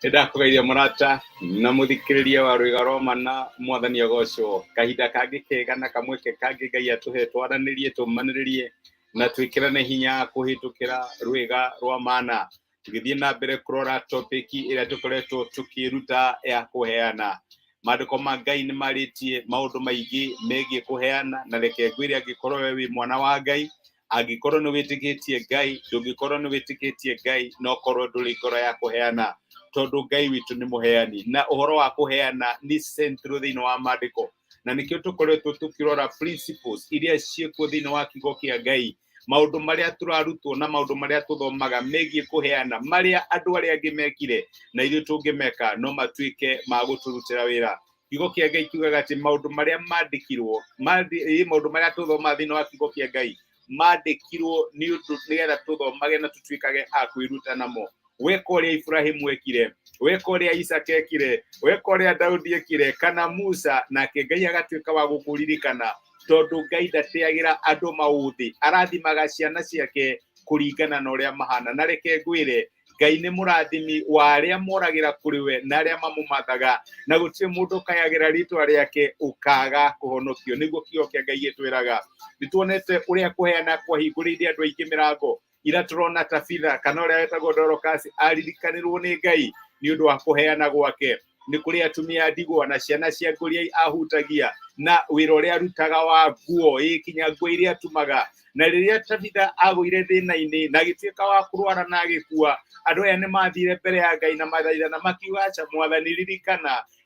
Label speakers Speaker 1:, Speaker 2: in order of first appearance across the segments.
Speaker 1: Ndakugeithia murata na muthikiriria wa Rwiga Roma na mwathani agocwo kahinda kangi kega na kamweke kangi Ngai atuhe twaranirie tumaniririe na twikirane hinya kuhitukira Rwiga rwa Mana tugithie na mbere kurora topic ira tukoretwo tukiruta ya kuheana. Maandiko ma Ngai ni maritie maundu maingi megie kuheana, na reke ngwire angikorwo we mwana wa Ngai, angikorwo ni witikitie Ngai, ndungikorwo ni witikitie Ngai, no korwo nduri ngoro ya kuheana tondu Ngai witu ni muheani, na uhoro wa kuheana ni central thini wa maandiko, na nikio tukoretwo tukirora principles iria ciekuo thini wa kiugo kia Ngai, maundu maria turarutwo na maundu maria tuthomaga megie kuheana, maria andu aria angi mekire na ithuĩ tungimeka no matuike ma guturutira wira. Kiugo kia Ngai kiugaga ati maundu maria mandikirwo maundu maria tuthoma thini wa kiugo kia Ngai mandikirwo ni undu nigetha tuthomage na tutuikage a kwiruta namo. Weka uria Ibrahimu ekire, weka uria Isaka ekire, weka uria Daudi ekire, kana Musa, nake Ngai agatuika wa gukuririkana, tondu Ngai ndateagira andu mauthi, arathimaga ciana ciake kuringana na uria mahana. Na reke ngwire Ngai ni murathimi wa aria moragira kuri we na aria mamumathaga, na gutire mundu kayagira ritwa riake ukaga kuhonokio. Niguo kiugo kia Ngai gitwiraga. Nituonete uria kuheana kwahinguririe andu aingi mirango. Ira turona Tabitha kana uria wetagwo Dorcas aririkanirwo ni Ngai ni undu wa kuheana gwake. Ni kuri atumia ndigwa na ciana cia nguria ahutagia, na wira uria arutaga wa nguo ikinya nguo iria atumaga. Na riria Tabitha agwire thina-ini na gituika wa kurwara na agikua, andu aya ni mathire mbere ya Ngai na mathaitha na makiuga acha Mwathani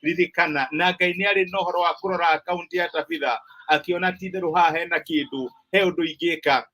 Speaker 1: ririkana. Na Ngai ni ari na uhoro wa kurora akaunti ya Tabitha, akiona titheru haha hena kindu he undu ingika.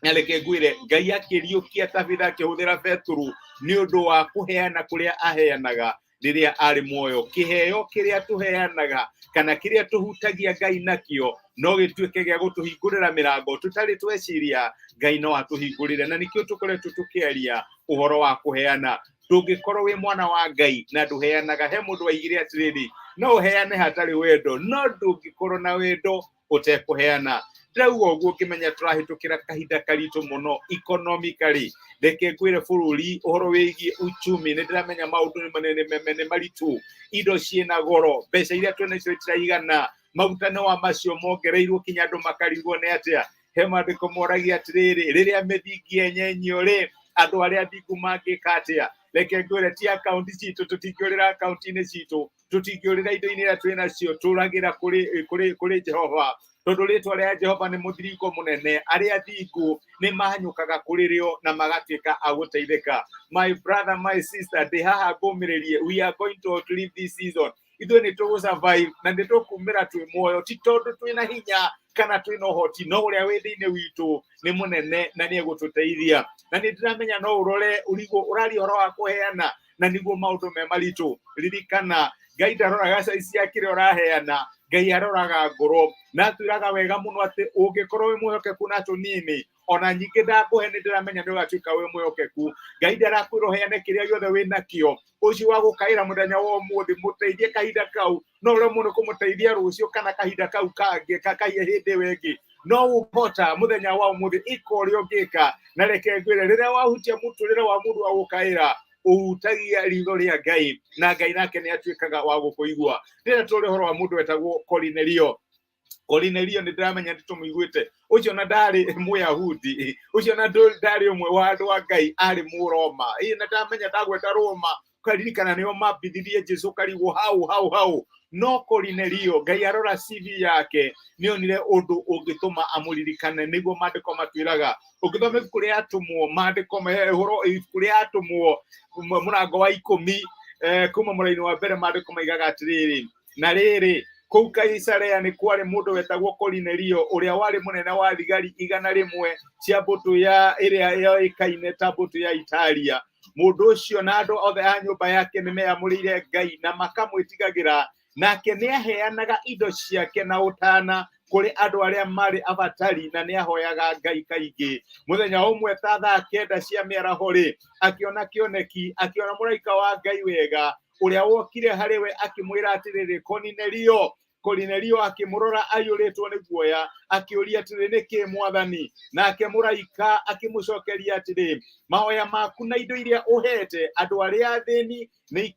Speaker 1: Na reke ngwire Ngai akiriukia Tabitha akihuthira Peturu ni undu wa kuheana kuria aheanaga riria ari muoyo. Kiheo kiria tuheanaga kana kiria tuhutagia Ngai nakio no gituike gia gutuhingurira mirango tutari tweciria Ngai no atuhingurire. Na nikio tukoretwo tukiaria uhoro wa kuheana. Ndungikorwo wi mwana wa Ngai na nduheanaga, he mundu waigire atiriri no uheane hatari wendo, no ndungikorwo na wendo utekuheana. Ndauga uguo kimenya turahitukira kahinda karitu muno economically. Reke ngwire bururi uhoro wigie uchumi ni ndiramenya maundu ni manene maritu, indo ciena goro, mbeca iria twene cio itiraigana, maguta no wa macio mongereirwo kinya andu makarigwo ni atia. He maandiko moragia atiriri riria mithingi enyenyio ri andu aria thingu mangika atia. Reke ngwire ti akaunti citu tutingiurira akaunti-ini citu, tutingiurira indo-ini iria twina cio, turagira kuri Jehova, tondu ritwa ria Jehova ni muthiringo munene. Aria thingu ni mahanyukaga kuri rio na magatuika aguteithika. My brother, my sister, ndi haha ngumiririe, we are going to live this season. Ithuĩ ni tugu survive na ndi tukumira twi muoyo, ti tondu twina hinya kana twina uhoti, no uria wi thiini witu ni munene na ni egututeithia. Na ni ndiramenya no urore urigo urari horo wa kuheana, na niguo maundu me maritu. Ririkana Ngai ndaroraga caici ya kiria uraheana, Ngai aroraga ngoro. Na twiraga wega muno ati ungikorwo wi mwihokeku na tunini, ona nyingi ndakuhe ni ndiramenya ni ugatuika wi mwihokeku. Ngai ndarakwira uheane kiria giothe wina kio. Ucio wa gukaira muthenya wa umuthi muteithie kahinda kau, no uria muno kumuteithia rucio kana kahinda kau kangi kakaiye hindi wengi no ukota muthenya wa umuthi iko uria ungika. Na reke ngwire riria wahutia muturire wa mundu wa gukaira uhutagia ritho ria Ngai, na Ngai nake ni atuikaga wa gukuigua. Rĩrĩa tũrĩ horo wa mundu wetagwo Cornelio ni ndiramenya nditumuiguite. Ucio na ndari Muyahudi, ucio na ndari umwe wa andu wa Ngai ari Muroma. Na ndamenya ndagweta Roma karirikana nio mambithirie Jesu karigwo hau. No Cornelio Ngai arora CV yake nionire undu ungituma amuririkane. Niguo maandiko matwiraga ukithoma ibuku ria atumwo, maandiko mehoro ibuku ria atumwo murango wa 10 kuma muraini wa mbere, maandiko maigaga atiriri, na riri kuu Kaisarea ni kwari mundu wetagwo Cornelio uria wari munene wa thigari 100 cia mbũtũ ya iria yoikaine ta mbũtũ ya Italia. Mundu ucio na andu othe a nyumba yake ni meyamũrĩire Ngai na makamwĩtigagira, nake ni aheanaga indo ciake na utana kuri andu aria mari abatari, na ni ahoyaga Ngai kaingi. Muthenya umwe ta thaa 9 cia mĩaraho ri akiona kioneki, akiona mũraika wa Ngai wega uria wokire hariwe akimwira atiriri, Cornelio. Kornelio akimurora ayuritwo ni guoya akiuria atiri niki mwathani, nake muraika akimucokeria atiri mahoya maku na indo iria uhete andu aria athini ni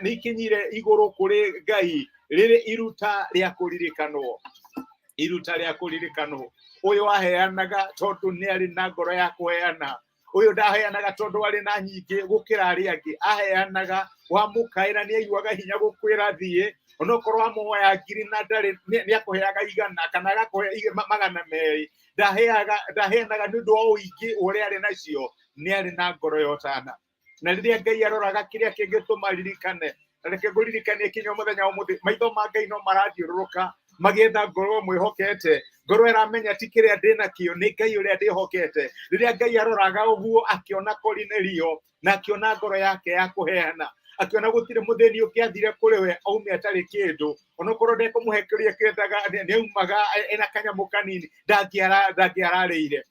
Speaker 1: ikinyire iguru kuri Ngai riri iruta ria kuririkanwo. Iruta ria kuririkanwo. Uyu aheanaga tondu ni ari na ngoro ya kuheana. Uyu ndaheanaga tondu ari na nyingi gukira ari angi. Aheanaga wamukaira ni aiguaga hinya gukwira thie, onokorwo amuhoya ngiri na ndari ni akuheaga igana kana agakuhe magana meri. Ndaheanaga ni undu wa uingi uria ari nacio, ni ari na ngoro ya utana. Na riria Ngai aroraga kiria kingituma ririkane, reke nguririkanie kinya muthenya umuthi, maitho ma Ngai no marathiururuka magietha ngoro mwihokete, ngoro iramenya ti kiria ndina kio, ni Ngai uria ndihokete. Riria Ngai aroraga uguo akiona Kornelio na akiona ngoro yake ya kuheana, akiona gutire mutheni ukiathire kuri we aume atari kindu, onokorwo ndekumuhekeria kendaga ni aumaga ena kanyamu kanini ndangiararire.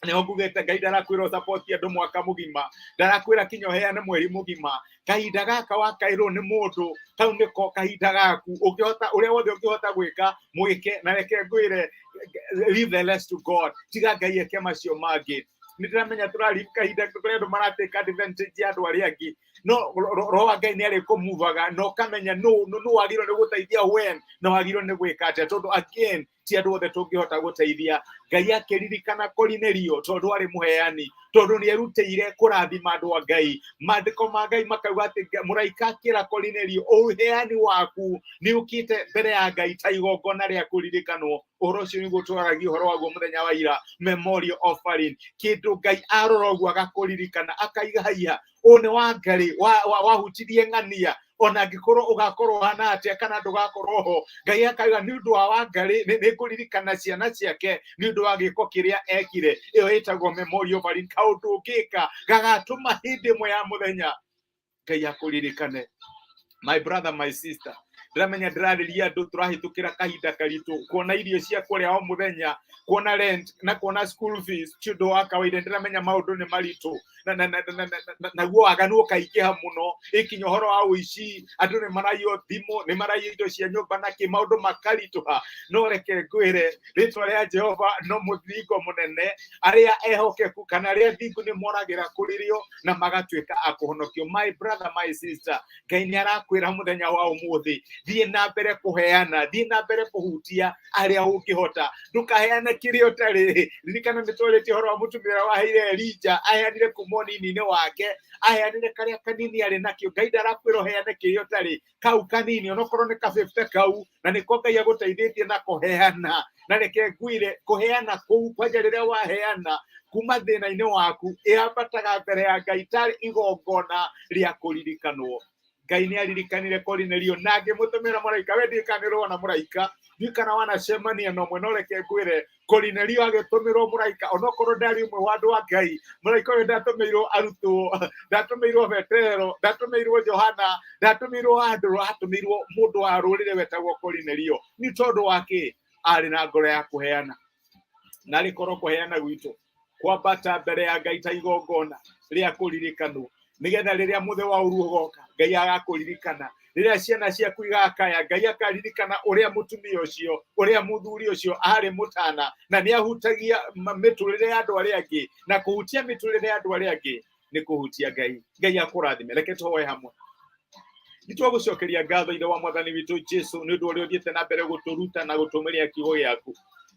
Speaker 1: Niho ngugete Ngai ndarakwira support andu mwaka mugima, ndarakwira kinya heane mweri mugima. Kahinda gaka wakairwo ni mundu, kau niko kahinda gaku, ukihota uria wothe ukihota gwika mwike, na reke ngwire leave the rest to God. Tiga Ngai eke macio mangi. Ndiramenya turari kahinda kuria andu marateka advantage ya andu aria angi, no roho wa Ngai ni ari kumuvaga, no kamenya no wagirwo ni guteithia when na wagirwo ni gwika atia, tondu again ti andu othe tungihota guteithia. Ngai akiririkana Kornelio tondu ari muheani, tondu ni erutire kurathima andu a Ngai. Maandiko ma Ngai makauga ati muraika akira Kornelio, uheani waku ni ukite mbere ya Ngai ta igongona ria kuririkanwo. Uhoro ucio niguo twaragia uhoro waguo muthenya wa ira, memorial offering. Kindu Ngai arora uguo agakuririkana akaigaia, une wa Ngai wahutirie ng'ania, ona ngikorwo ugakorwo hana atia kana ndugakorwo ho. Ngai akaiga ni undu wa Ngai ni kuririkana ciana ciake ni undu wa giko kiria ekire. Iyo itagwo memorial offering, kaundu ngika gagatuma hindi imwe ya muthenya Ngai akuririkane. My brother, my sister, ndiramenya ndirariria andu turahitukira kahinda karitu, kuona irio cia kuria o muthenya, kuona rent na kuona school fees chindo wa kawaida. Ndiramenya maundu ni maritu na guo aganu ukaikiha muno, ikinyo horo wa uici, andu ni marayo thimu, ni marayo indo cia nyumba na ki maundu makarituha. No reke ngwire ritwa ria Jehova no muthingo munene, aria ehokeku kana aria thingu ni moragira kuririo na magatuika akuhonokio. My brother, my sister, Ngai ni arakwira muthenya wa umuthi, thie na mbere kuheana, thie na mbere kuhutia aria ungihota, ndukaheane kiria utari. Ririkana nitwaritie horo wa mutumira wa heire Elija, aheanire kumonini-ini wake, aheanire karia kanini ari nakio. Ngai ndarakwira heane kiria utari, kau kanini onokorwo ni ka 50 kau, na niko Ngai aguteithĩtie na kuheana. Na reke ngwire kuheana kuu kwanja riria waheana kuma thina-ini waku iambataga mbere ya Ngai tari igongona ria kuririkanwo. Ngai ni aririkanire Kornelio na ngimutumira muraika. We ndikanirwo na muraika, ndikana wanacemania no mwe, no reke ngwire Kornelio agitumirwo muraika, onokorwo ndari umwe wa andu wa Ngai. Muraika uyu ndatumirwo arutwo, ndatumirwo Petero, ndatumirwo Johana, ndatumirwo andu, atumirwo mundu wa rurire wetagwo Kornelio. Ni tondu wake ari na ngoro ya kuheana, na rikorwo kuheana gwitu kwambata mbere ya Ngai ta igongona ria kuririkanwo, nigetha riria muthe wa uru ugoka Ngai agakuririkana. Riria ciana ciaku igakaya, Ngai akaririkana uria mutumia ucio, uria muthuri ucio ari mutana na ni ahutagia miturire ya andu aria angi, na kuhutia miturire ya andu aria angi ni kuhutia Ngai. Ngai akurathime. Reke tuhoe hamwe. Nitwagucokeria ngatho ithe wa mwathani witu Jesu ni undu uria uthiete na mbere guturuta na gutumiria kiugo giaku.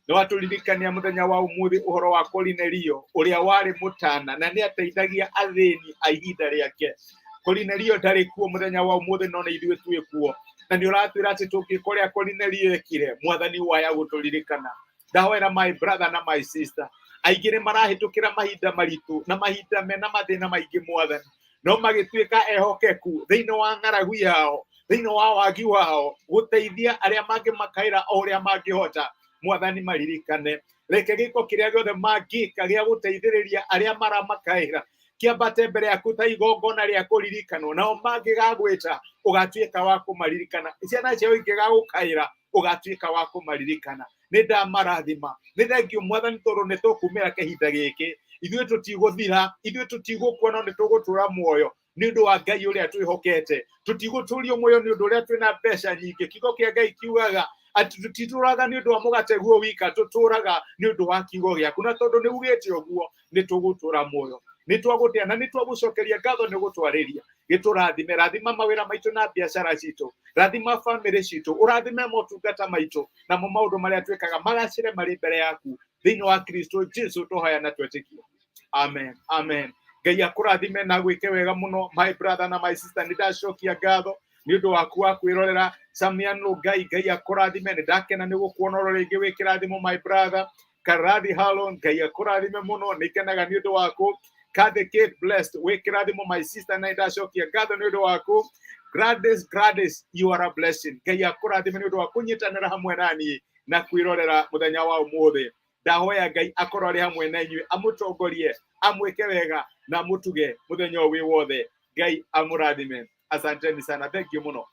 Speaker 1: No aturirikania muthenya wa umuthi uhoro wa Kornelio uria wari mutana na ni ateithagia athini a ihinda riake. Kornelio ndari kuo muthenya wa umuthi, no ni ithuĩ twĩ kuo, na ni uratwira ati tungikoria Kornelio ekire, mwathani waya guturirikana. Ndahoera my brother na my sister, aingĩ nĩ marahitukira mahinda maritu na mahinda mena mathina maingĩ mwathani, no magituika ehokeku thiini wa ng'aragu yao, thiini wa wagi wao, guteithia aria mangi makaira o uria mangihota. Mwathani maririkane, reke giko kiria giothe mangika gia guteithiriria aria maramakaira kiambate mbere yaku ta igongona ria kuririkanwo, nao mangigagwita ugatuika wa kumaririkana. Ciana ciao ingigagukaira ugatuika wa kumaririkana. Ni ndamarathima, ni thengio mwathani tondu ni tukumira kahinda giki, ithuĩ tũtigũthira, ithuĩ tũtigũkua, no nĩ tũgũtũra muoyo. nĩ ũndũ wa Ngai ũrĩa twĩhokete. Tũtigũtũũrio muoyo nĩ ũndũ ũrĩa twĩna mbeca nyingĩ. Kiugo kĩa Ngai kiugaga atĩ tũtitũũraga nĩ ũndũ wa mũgate guo wika, tũtũũraga nĩ ũndũ wa kiugo gĩaku. Na tondũ nĩ ugĩte ũguo, nĩ tũgũtũũra muoyo, nĩ twagũtĩa na nĩ twagũcokeria ngatho nĩ gũtwarĩria. Gĩtũrathime, rathima mawĩra maitũ na biacara citũ, rathima famĩlĩ citũ, ũrathime motungata maitũ, namo maũndũ marĩa twĩkaga magacĩre marĩ mbere yaku, thĩinĩ wa Kristo Jesu tũhoya na twetĩkia. Amen, amen. Ngai akũrathime na gwĩke wega mũno, my brother na my sister. Nĩ ndacokia ngatho nĩ ũndũ waku wa kwĩrorera Samiano. Ngai akũrathime, nĩ ndakena nĩ gũkuona rĩngĩ wĩ kĩrathimo, my brother. Karathi Harlon, Ngai akũrathime mũno, nĩ kenaga nĩ ũndũ waku. Kathy Kate Blessed, wĩ kĩrathimo, my sister. Na ndacokia ngatho nĩ ũndũ waku. Gladys, you are a blessing. Ngai akũrathime nĩ ũndũ wa kũnyitanĩra hamwe naniĩ na kwĩrorera mũthenya wa ũmũthĩ. Ndahoya Ngai akorwo arĩ hamwe na inyuĩ, amũtongorie, amwĩke wega na mũtuge mũthenya wĩ wothe. Ngai amũrathime. Asanteni sana. Thank you mũno.